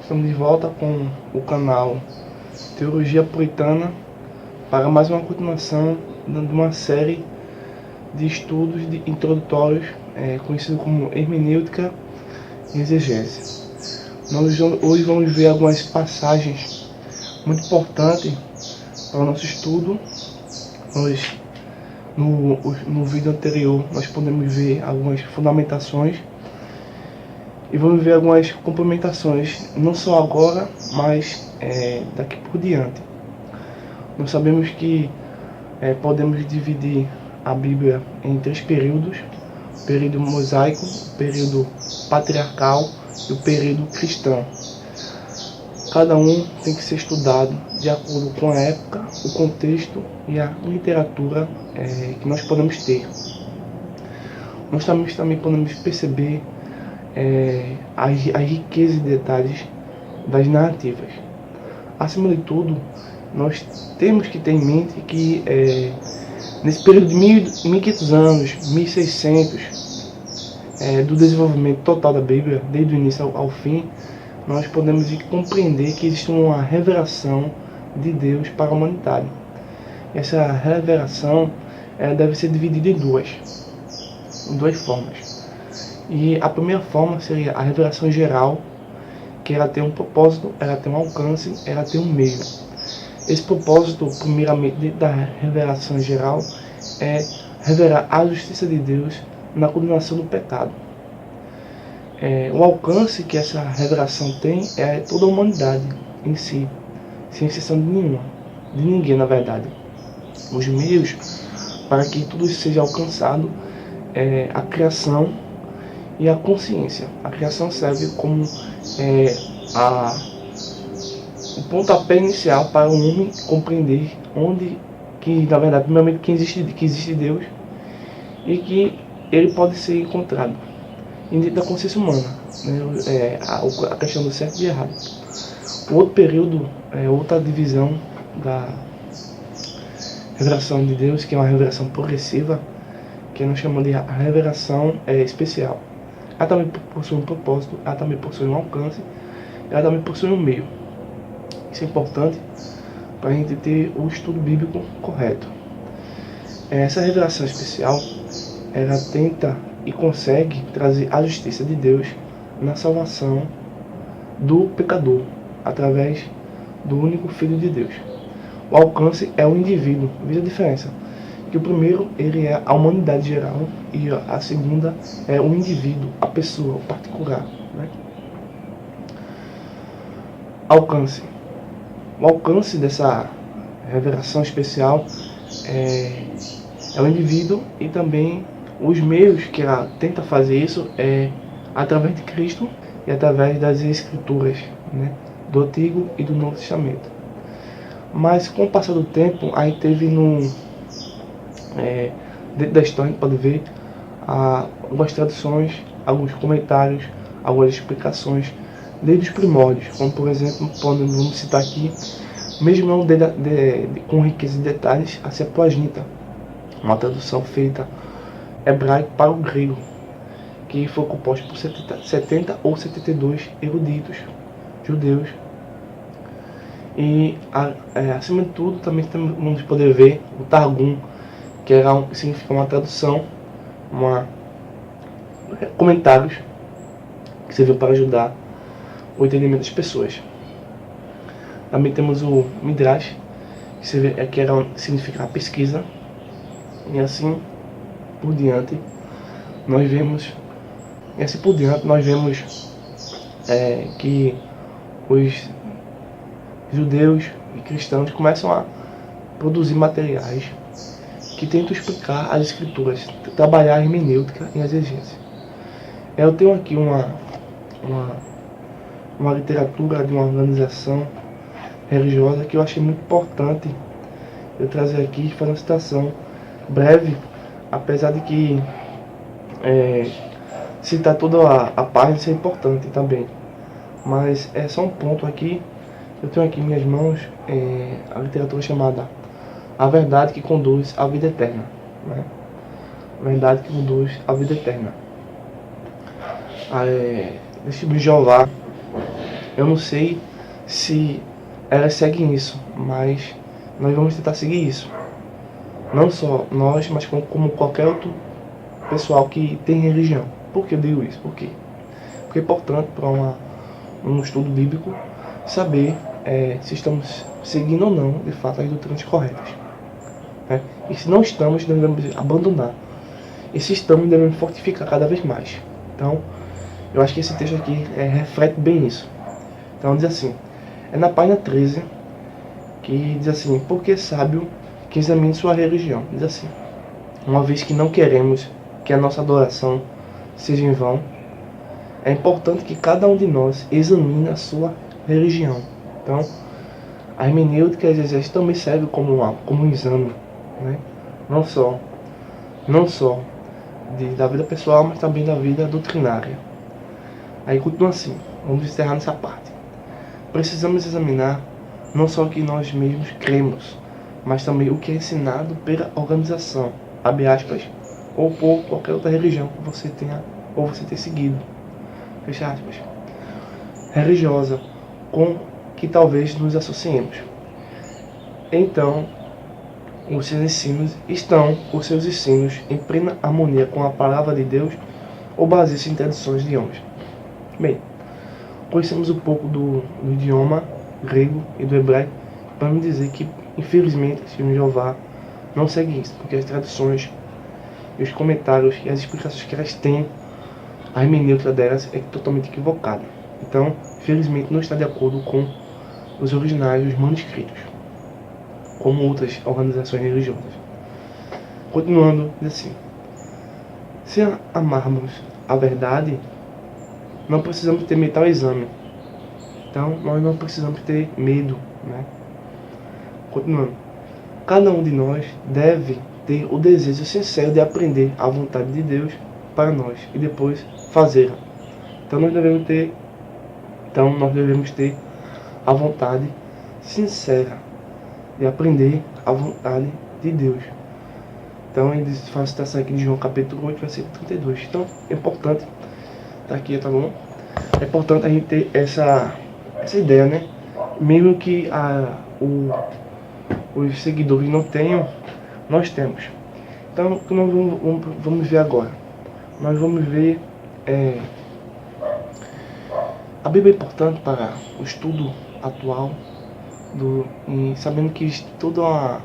Estamos de volta com o canal Teologia Puritana para mais uma continuação de uma série de estudos introdutórios conhecido como Hermenêutica e Exegese. Nós hoje vamos ver algumas passagens muito importantes para o nosso estudo. No vídeo anterior nós podemos ver algumas fundamentações e vamos ver algumas complementações, não só agora, mas daqui por diante. Nós sabemos que podemos dividir a Bíblia em 3 períodos: o período mosaico, o período patriarcal e o período cristão. Cada um tem que ser estudado de acordo com a época, o contexto e a literatura que nós podemos ter. Nós também podemos perceber a riqueza de detalhes das narrativas. Acima de tudo, nós temos que ter em mente que nesse período de 1500 anos, 1600, do desenvolvimento total da Bíblia, desde o início ao fim, nós podemos compreender que existe uma revelação de Deus para a humanidade. Essa revelação deve ser dividida em duas formas. E a primeira forma seria a revelação geral, que ela tem um propósito, ela tem um alcance, ela tem um meio. Esse propósito, primeiramente, da revelação geral é revelar a justiça de Deus na condenação do pecado. O alcance que essa revelação tem é toda a humanidade em si, sem exceção de ninguém, na verdade. Os meios para que tudo isso seja alcançado é a criação e a consciência. A criação serve como o pontapé inicial para o homem compreender na verdade, primeiramente, que existe Deus e que ele pode ser encontrado dentro da consciência humana, né? A questão do certo e errado. O outro período, outra divisão da revelação de Deus, que é uma revelação progressiva, que nós chamamos de revelação especial. Ela também possui um propósito, ela também possui um alcance, ela também possui um meio. Isso é importante para a gente ter o estudo bíblico correto. Essa revelação especial, ela tenta e consegue trazer a justiça de Deus na salvação do pecador, através do único Filho de Deus. O alcance é o indivíduo. Veja a diferença. Que o primeiro, ele é a humanidade geral, e a segunda é o indivíduo, a pessoa, o particular, né? Alcance. O alcance dessa revelação especial é o indivíduo, e também os meios que ela tenta fazer isso é através de Cristo e através das Escrituras, né? Do Antigo e do Novo Testamento. Mas com o passar do tempo, aí teve dentro da história a gente pode ver algumas traduções, alguns comentários, algumas explicações desde os primórdios, como por exemplo, vamos citar aqui, mesmo não com riqueza de detalhes, a Septuaginta, uma tradução feita hebraico para o grego, que foi composto por 70 ou 72 eruditos judeus. E acima de tudo também vamos poder ver o Targum, que significa uma tradução, comentários que serviu para ajudar o entendimento das pessoas. Também temos o Midrash, que significa a pesquisa, e assim por diante nós vemos que os judeus e cristãos começam a produzir materiais que tentam explicar as escrituras, trabalhar a hermenêutica e a exegese. Eu tenho aqui uma literatura de uma organização religiosa que eu achei muito importante eu trazer aqui, fazer uma citação breve, apesar de que citar toda a página é importante também, mas é só um ponto aqui. Eu tenho aqui em minhas mãos a literatura chamada A Verdade que Conduz à Vida Eterna, né? A Verdade que Conduz à Vida Eterna. Testemunho de Jeová Eu não sei se elas seguem isso, mas nós vamos tentar seguir isso. Não só nós, mas como qualquer outro pessoal que tem religião. Por que eu digo isso? Por quê? Porque é importante para um estudo bíblico saber se estamos seguindo ou não, de fato, as doutrinas corretas. Né? E se não estamos, devemos abandonar. E se estamos, devemos fortificar cada vez mais. Então, eu acho que esse texto aqui reflete bem isso. Então, diz assim, é na página 13, que diz assim, porque sábio que examine sua religião. Diz assim, uma vez que não queremos que a nossa adoração seja em vão, é importante que cada um de nós examine a sua religião. Então, a hermenêutica que às vezes também serve como um exame, né? Não só da vida pessoal, mas também da vida doutrinária. Aí continua assim, vamos encerrar nessa parte. Precisamos examinar não só o que nós mesmos cremos, mas também o que é ensinado pela organização, abre aspas, ou por qualquer outra religião que você tenha ou você tenha seguido, fecha aspas, religiosa, com que talvez nos associemos. Então, os seus ensinos em plena harmonia com a palavra de Deus ou baseiam-se em tradições de homens. Bem, conhecemos um pouco do idioma grego e do hebraico para me dizer que, infelizmente, o Senhor Jeová não segue isso, porque as traduções e os comentários e as explicações que elas têm, a hermenêutica delas é totalmente equivocada. Então, infelizmente, não está de acordo com os originais, os manuscritos, como outras organizações religiosas. Continuando, diz assim, se amarmos a verdade, não precisamos temer tal exame. Então, nós não precisamos ter medo, né? Continuando. Cada um de nós deve ter o desejo sincero de aprender a vontade de Deus para nós e depois fazê-la. Então, nós devemos ter a vontade sincera de aprender a vontade de Deus. Então, ele faz citação aqui de João capítulo 8, versículo 32. Então, é importante, tá aqui, tá bom? É importante a gente ter essa ideia, né? Mesmo que os seguidores não tenham, nós temos. Então, o que nós vamos ver agora? Nós vamos ver a Bíblia é importante para o estudo atual, e sabendo que tudo é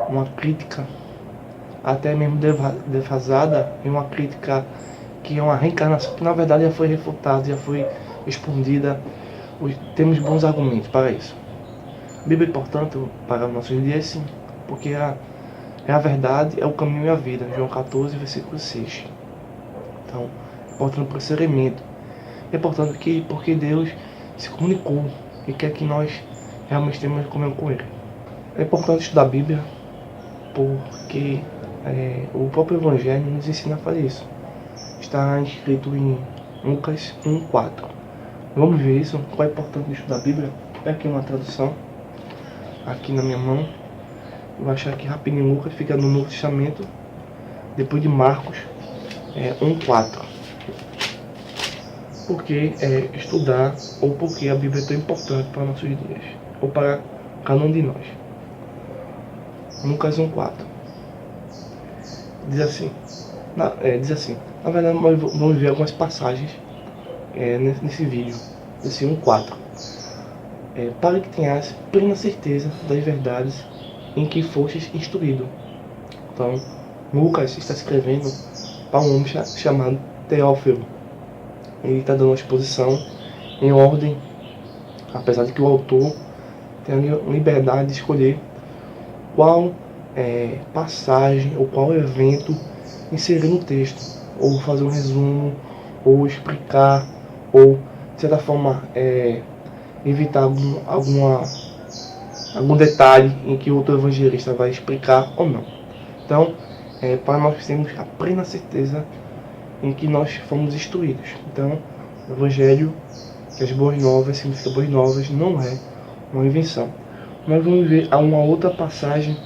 uma crítica, até mesmo defasada, e uma crítica que é uma reencarnação, que na verdade já foi refutada, já foi respondida. Temos bons argumentos para isso. A Bíblia é importante para os nossos dias, sim, porque é a verdade, é o caminho e a vida. João 14, versículo 6. Então, é importante por esse elemento. É importante porque Deus se comunicou e quer que nós realmente tenhamos comunhão com Ele. É importante estudar a Bíblia porque o próprio Evangelho nos ensina a fazer isso. Está escrito em Lucas 1:4. Vamos ver isso, qual é importante de estudar a Bíblia. Tem aqui uma tradução, aqui na minha mão. Eu vou achar aqui rapidinho. Lucas fica no Novo Testamento, depois de Marcos 1:4. Por que estudar, ou por que a Bíblia é tão importante para nossos dias, ou para cada um de nós. Lucas 1:4 diz assim, na verdade nós vamos ver algumas passagens nesse vídeo, esse 1:4, para que tenhas plena certeza das verdades em que fostes instruído. Então, Lucas está escrevendo para um homem chamado Teófilo. Ele está dando uma exposição em ordem, apesar de que o autor tem a liberdade de escolher qual passagem ou qual evento inserir no texto, ou fazer um resumo, ou explicar, ou de certa forma evitar algum detalhe em que outro evangelista vai explicar ou não. Então, para nós termos a plena certeza em que nós fomos instruídos. Então, o Evangelho, que as boas novas, significa boas novas, não é uma invenção. Nós vamos ver uma outra passagem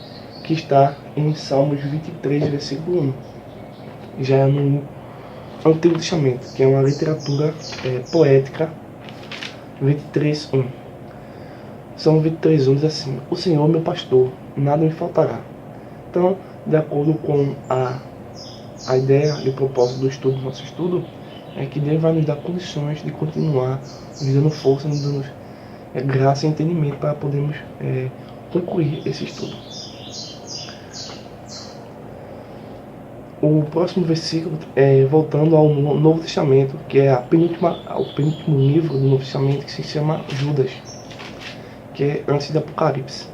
que está em Salmos 23, versículo 1. Já é no Antigo Testamento, que é uma literatura poética, 23:1. Salmo 23:1 diz assim: o Senhor é meu pastor, nada me faltará. Então, de acordo com a ideia e o propósito do nosso estudo, é que Deus vai nos dar condições de continuar nos dando força, nos dando graça e entendimento para podermos concluir esse estudo. O próximo versículo é voltando ao Novo Testamento, que é o penúltimo livro do Novo Testamento, que se chama Judas, que é antes do Apocalipse.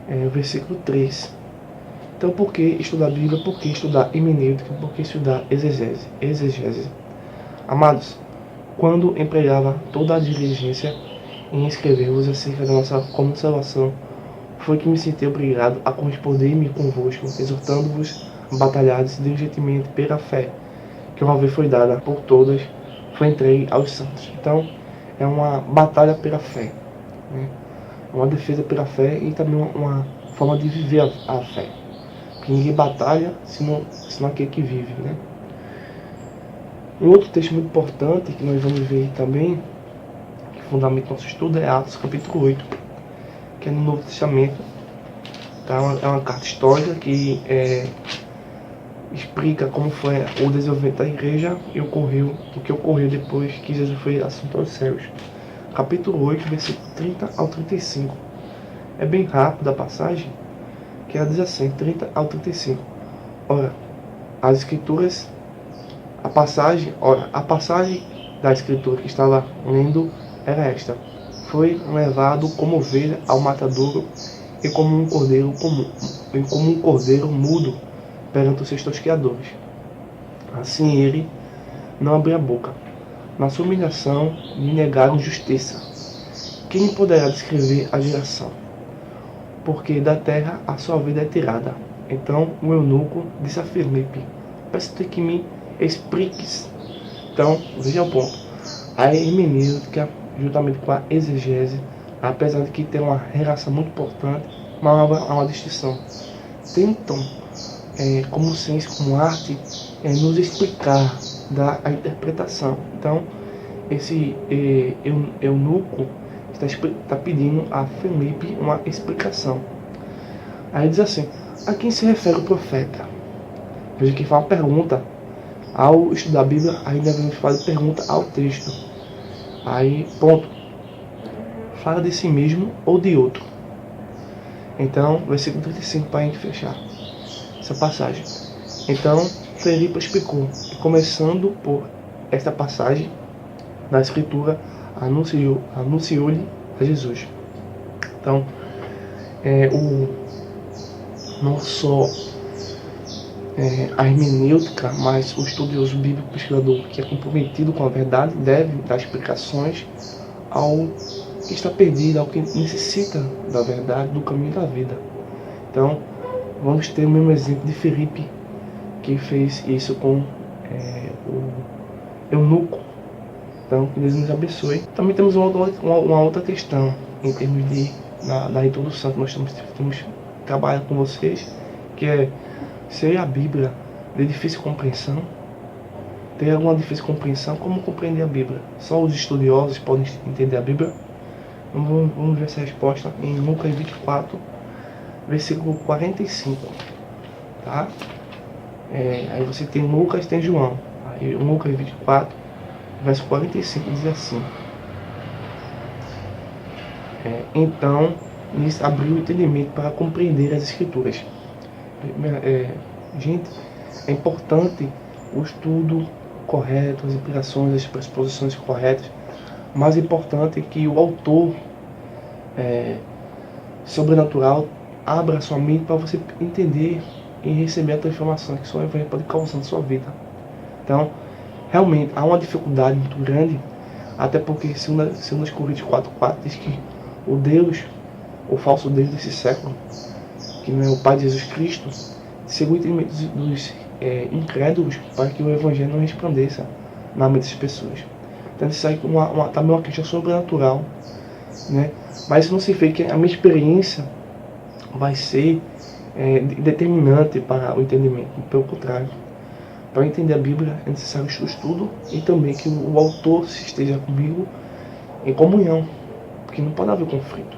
O versículo 3. Então, por que estudar a Bíblia? Por que estudar hermenêutica? Por que estudar exegese? Amados, quando empregava toda a diligência em escrever-vos acerca da nossa comum salvação, foi que me senti obrigado a corresponder-me convosco, exortando-vos a batalhardes diligentemente pela fé, que uma vez foi dada por todas, foi entregue aos santos. Então, é uma batalha pela fé, né? Uma defesa pela fé e também uma forma de viver a fé. Porque ninguém batalha senão aquele que vive, né? Um outro texto muito importante que nós vamos ver também, que fundamenta nosso estudo, é Atos capítulo 8, que é no Novo Testamento. Então, é uma carta histórica que explica como foi o desenvolvimento da igreja e o que ocorreu depois que Jesus foi assunto aos céus. Capítulo 8, versículo 30 ao 35. É bem rápido a passagem, que ela diz assim, 30 ao 35. Ora, as escrituras, a passagem da escritura que estava lendo era esta: foi levado como ovelha ao matadouro e como um cordeiro mudo perante os seus tosqueadores. Assim ele não abriu a boca. Na sua humilhação lhe negaram justiça. Quem poderá descrever a geração? Porque da terra a sua vida é tirada. Então o eunuco disse a Filipe: peço-te que me expliques. Então, veja o ponto. A hermenêutica, juntamente com a exegese, apesar de que tem uma relação muito importante, mas há uma distinção. Tentam, como ciência, como arte, nos explicar a interpretação. Então, esse eunuco está pedindo a Filipe uma explicação. Aí diz assim: a quem se refere o profeta? Veja que faz uma pergunta. Ao estudar a Bíblia, aí devemos fazer pergunta ao texto. Aí, ponto. Fala de si mesmo ou de outro. Então, versículo 35 para a gente fechar essa passagem. Então, Filipe explicou, começando por esta passagem da Escritura, anunciou-lhe a Jesus. Então, não só a hermenêutica, mas o estudioso bíblico pesquisador que é comprometido com a verdade deve dar explicações ao que está perdido, ao que necessita da verdade, do caminho da vida. Então, vamos ter o mesmo exemplo de Filipe, que fez isso com o eunuco. Então, que Deus nos abençoe. Também temos uma outra questão em termos da introdução que nós estamos trabalhando com vocês, que é: se a Bíblia de difícil compreensão? Tem alguma difícil compreensão? Como compreender a Bíblia? Só os estudiosos podem entender a Bíblia? Vamos ver essa resposta em Lucas 24, versículo 45. Tá? Aí você tem Lucas, tem João. Aí Lucas 24, verso 45 diz assim: então lhes abriu o entendimento para compreender as Escrituras. Gente, é importante o estudo correto, as implicações, as pressuposições corretas. Mais importante é que o autor sobrenatural abra sua mente para você entender e receber a transformação que só o Evangelho pode causar na sua vida. Então, realmente, há uma dificuldade muito grande, até porque, segundo Coríntios 4:4, diz que o falso Deus desse século, que não é o Pai de Jesus Cristo, segundo o entendimento dos incrédulos, para que o Evangelho não resplandeça na mente das pessoas. Então, isso aí também uma questão sobrenatural, né? Mas isso não significa que a minha experiência vai ser determinante para o entendimento. Pelo contrário, para entender a Bíblia é necessário o estudo e também que o autor esteja comigo em comunhão, porque não pode haver conflito.